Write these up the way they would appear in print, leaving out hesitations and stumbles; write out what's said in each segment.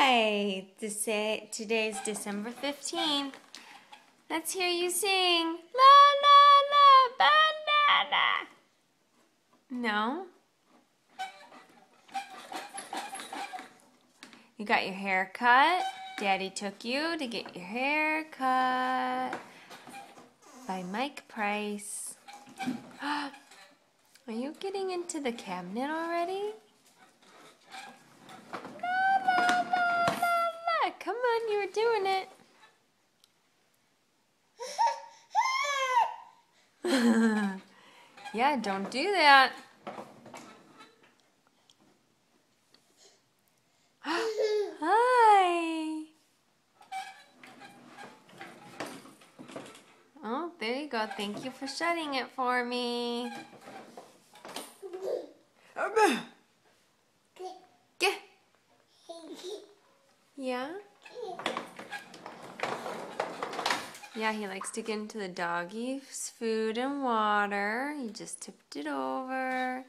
Hi! Today's December 15th. Let's hear you sing. La la la banana. No? You got your hair cut. Daddy took you to get your hair cut by Mike Price. Are you getting into the cabinet already? Come on, you were doing it. Yeah, don't do that. Hi. Oh, there you go. Thank you for shutting it for me. Get. Yeah? Yeah, he likes to get into the doggy's food and water. He just tipped it over.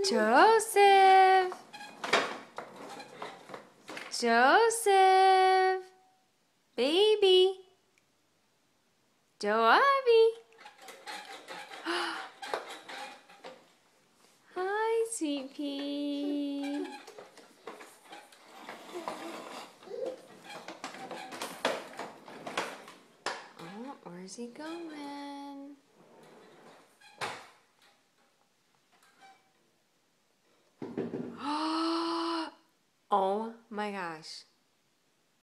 Joseph! Joseph! Baby! Joabi! Hi, sweet pea. Oh, where's he going? Oh my gosh.